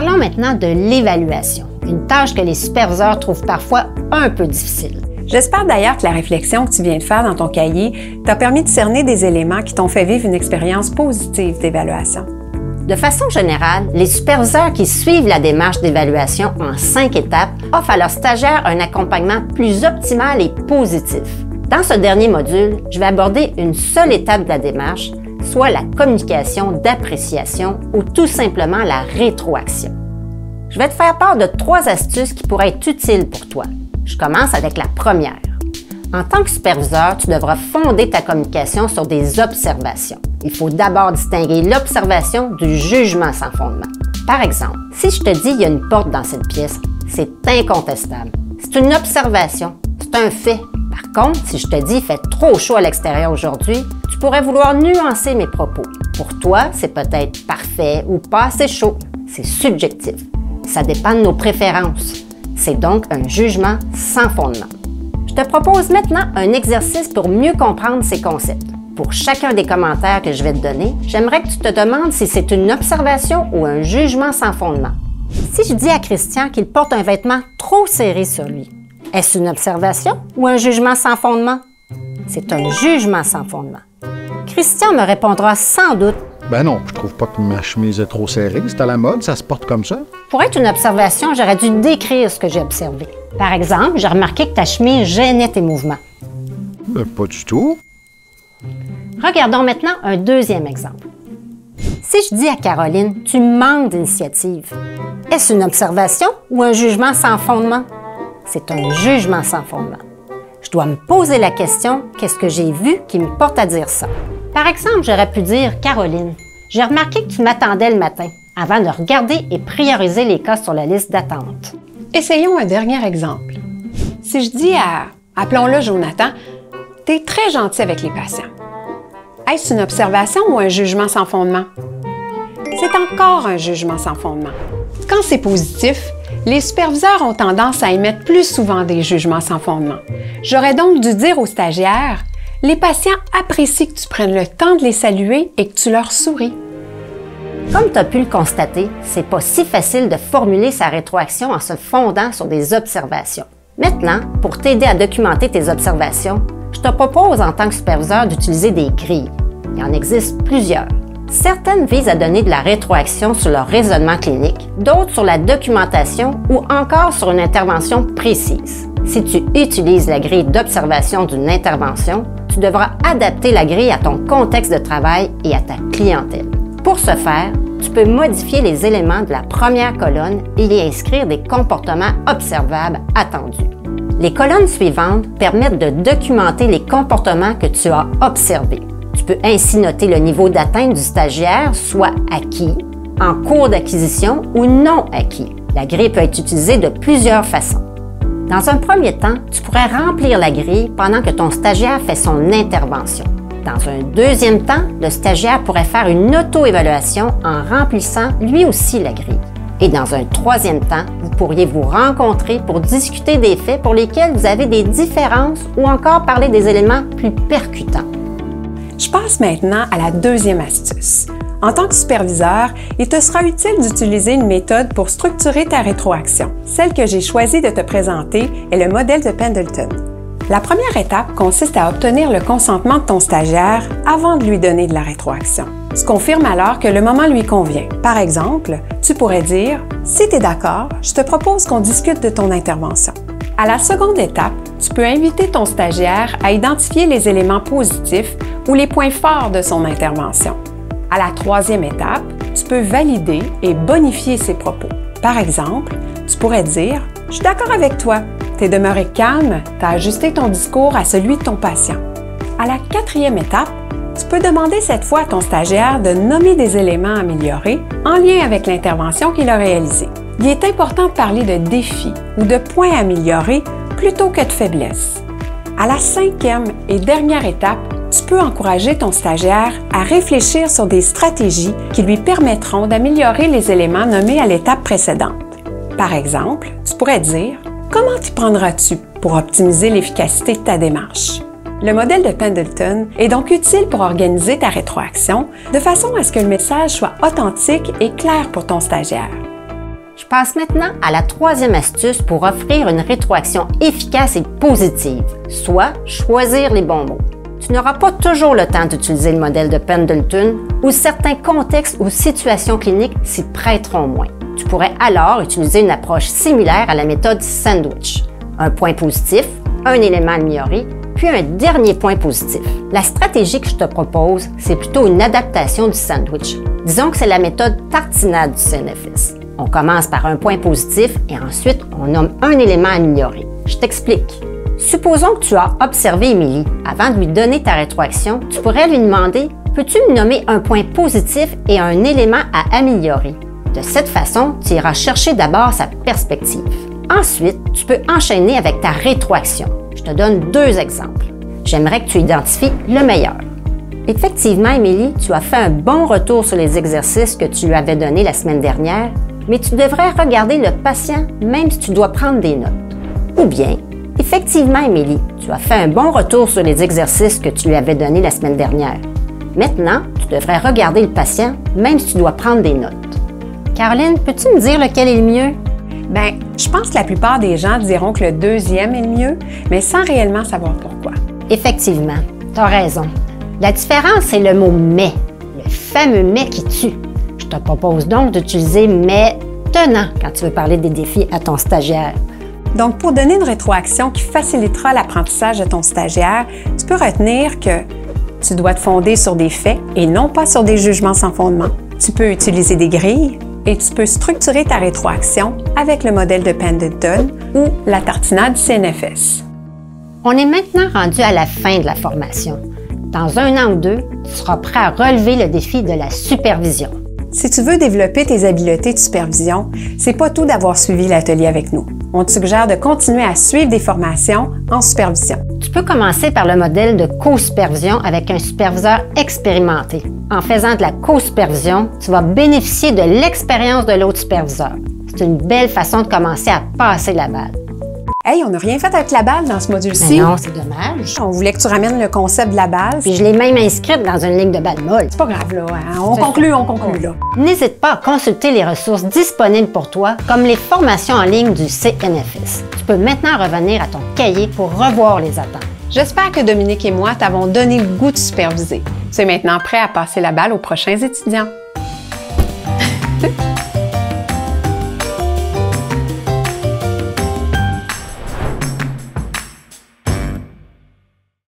Parlons maintenant de l'évaluation, une tâche que les superviseurs trouvent parfois un peu difficile. J'espère d'ailleurs que la réflexion que tu viens de faire dans ton cahier t'a permis de cerner des éléments qui t'ont fait vivre une expérience positive d'évaluation. De façon générale, les superviseurs qui suivent la démarche d'évaluation en 5 étapes offrent à leurs stagiaires un accompagnement plus optimal et positif. Dans ce dernier module, je vais aborder une seule étape de la démarche, soit la communication d'appréciation ou tout simplement la rétroaction. Je vais te faire part de 3 astuces qui pourraient être utiles pour toi. Je commence avec la première. En tant que superviseur, tu devras fonder ta communication sur des observations. Il faut d'abord distinguer l'observation du jugement sans fondement. Par exemple, si je te dis qu'il y a une porte dans cette pièce, c'est incontestable. C'est une observation, c'est un fait. Par contre, si je te dis qu'il fait trop chaud à l'extérieur aujourd'hui, tu pourrais vouloir nuancer mes propos. Pour toi, c'est peut-être parfait ou pas assez chaud. C'est subjectif. Ça dépend de nos préférences. C'est donc un jugement sans fondement. Je te propose maintenant un exercice pour mieux comprendre ces concepts. Pour chacun des commentaires que je vais te donner, j'aimerais que tu te demandes si c'est une observation ou un jugement sans fondement. Si je dis à Christian qu'il porte un vêtement trop serré sur lui, est-ce une observation ou un jugement sans fondement? C'est un jugement sans fondement. Christian me répondra sans doute: Ben non, je trouve pas que ma chemise est trop serrée. C'est à la mode, ça se porte comme ça. Pour être une observation, j'aurais dû décrire ce que j'ai observé. Par exemple, j'ai remarqué que ta chemise gênait tes mouvements. Ben, pas du tout. Regardons maintenant un deuxième exemple. Si je dis à Caroline: tu manques d'initiative, est-ce une observation ou un jugement sans fondement? C'est un jugement sans fondement. Je dois me poser la question: qu'est-ce que j'ai vu qui me porte à dire ça? Par exemple, j'aurais pu dire: Caroline, j'ai remarqué que tu m'attendais le matin, avant de regarder et prioriser les cas sur la liste d'attente. Essayons un dernier exemple. Si je dis appelons-le Jonathan, « T'es très gentil avec les patients », est-ce une observation ou un jugement sans fondement? C'est encore un jugement sans fondement. Quand c'est positif, les superviseurs ont tendance à émettre plus souvent des jugements sans fondement. J'aurais donc dû dire aux stagiaires: « Les patients apprécient que tu prennes le temps de les saluer et que tu leur souris. » Comme tu as pu le constater, c'est pas si facile de formuler sa rétroaction en se fondant sur des observations. Maintenant, pour t'aider à documenter tes observations, je te propose en tant que superviseur d'utiliser des grilles. Il en existe plusieurs. Certaines visent à donner de la rétroaction sur leur raisonnement clinique, d'autres sur la documentation ou encore sur une intervention précise. Si tu utilises la grille d'observation d'une intervention, tu devras adapter la grille à ton contexte de travail et à ta clientèle. Pour ce faire, tu peux modifier les éléments de la première colonne et y inscrire des comportements observables attendus. Les colonnes suivantes permettent de documenter les comportements que tu as observés. Tu peux ainsi noter le niveau d'atteinte du stagiaire, soit acquis, en cours d'acquisition ou non acquis. La grille peut être utilisée de plusieurs façons. Dans un premier temps, tu pourrais remplir la grille pendant que ton stagiaire fait son intervention. Dans un deuxième temps, le stagiaire pourrait faire une auto-évaluation en remplissant lui aussi la grille. Et dans un troisième temps, vous pourriez vous rencontrer pour discuter des faits pour lesquels vous avez des différences ou encore parler des éléments plus percutants. Je passe maintenant à la deuxième astuce. En tant que superviseur, il te sera utile d'utiliser une méthode pour structurer ta rétroaction. Celle que j'ai choisi de te présenter est le modèle de Pendleton. La première étape consiste à obtenir le consentement de ton stagiaire avant de lui donner de la rétroaction. Tu confirmes alors que le moment lui convient. Par exemple, tu pourrais dire: « Si tu es d'accord, je te propose qu'on discute de ton intervention. » À la seconde étape, tu peux inviter ton stagiaire à identifier les éléments positifs ou les points forts de son intervention. À la troisième étape, tu peux valider et bonifier ses propos. Par exemple, tu pourrais dire: « Je suis d'accord avec toi. Tu es demeuré calme, tu as ajusté ton discours à celui de ton patient. » À la quatrième étape, tu peux demander cette fois à ton stagiaire de nommer des éléments améliorés en lien avec l'intervention qu'il a réalisée. Il est important de parler de défis ou de points améliorés plutôt que de faiblesses. À la cinquième et dernière étape, tu peux encourager ton stagiaire à réfléchir sur des stratégies qui lui permettront d'améliorer les éléments nommés à l'étape précédente. Par exemple, tu pourrais dire: « Comment t'y prendras-tu pour optimiser l'efficacité de ta démarche? » Le modèle de Pendleton est donc utile pour organiser ta rétroaction de façon à ce que le message soit authentique et clair pour ton stagiaire. Passe maintenant à la troisième astuce pour offrir une rétroaction efficace et positive, soit choisir les bons mots. Tu n'auras pas toujours le temps d'utiliser le modèle de Pendleton ou certains contextes ou situations cliniques s'y prêteront moins. Tu pourrais alors utiliser une approche similaire à la méthode sandwich. Un point positif, un élément amélioré, puis un dernier point positif. La stratégie que je te propose, c'est plutôt une adaptation du sandwich. Disons que c'est la méthode tartinade du CNFS. On commence par un point positif et ensuite on nomme un élément amélioré. Je t'explique. Supposons que tu as observé Émilie. Avant de lui donner ta rétroaction, tu pourrais lui demander « Peux-tu me nommer un point positif et un élément à améliorer? » De cette façon, tu iras chercher d'abord sa perspective. Ensuite, tu peux enchaîner avec ta rétroaction. Je te donne 2 exemples. J'aimerais que tu identifies le meilleur. Effectivement, Émilie, tu as fait un bon retour sur les exercices que tu lui avais donnés la semaine dernière, mais tu devrais regarder le patient même si tu dois prendre des notes. Ou bien, effectivement, Émilie, tu as fait un bon retour sur les exercices que tu lui avais donnés la semaine dernière. Maintenant, tu devrais regarder le patient même si tu dois prendre des notes. Caroline, peux-tu me dire lequel est le mieux? Bien, je pense que la plupart des gens diront que le deuxième est le mieux, mais sans réellement savoir pourquoi. Effectivement, tu as raison. La différence, c'est le mot « mais », le fameux « mais » qui tue. Je te propose donc d'utiliser « mais » tenant quand tu veux parler des défis à ton stagiaire. Donc, pour donner une rétroaction qui facilitera l'apprentissage de ton stagiaire, tu peux retenir que tu dois te fonder sur des faits et non pas sur des jugements sans fondement. Tu peux utiliser des grilles et tu peux structurer ta rétroaction avec le modèle de Pendleton ou la tartinade du CNFS. On est maintenant rendu à la fin de la formation. Dans 1 an ou 2, tu seras prêt à relever le défi de la supervision. Si tu veux développer tes habiletés de supervision, c'est pas tout d'avoir suivi l'atelier avec nous. On te suggère de continuer à suivre des formations en supervision. Tu peux commencer par le modèle de co-supervision avec un superviseur expérimenté. En faisant de la co-supervision, tu vas bénéficier de l'expérience de l'autre superviseur. C'est une belle façon de commencer à passer la balle. Hey, on n'a rien fait avec la balle dans ce module-ci. Mais non, c'est dommage. On voulait que tu ramènes le concept de la balle. Puis je l'ai même inscrite dans une ligue de balle molle. C'est pas grave, là. Hein? On conclut là. N'hésite pas à consulter les ressources disponibles pour toi, comme les formations en ligne du CNFS. Tu peux maintenant revenir à ton cahier pour revoir les attentes. J'espère que Dominique et moi t'avons donné le goût de superviser. Tu es maintenant prêt à passer la balle aux prochains étudiants.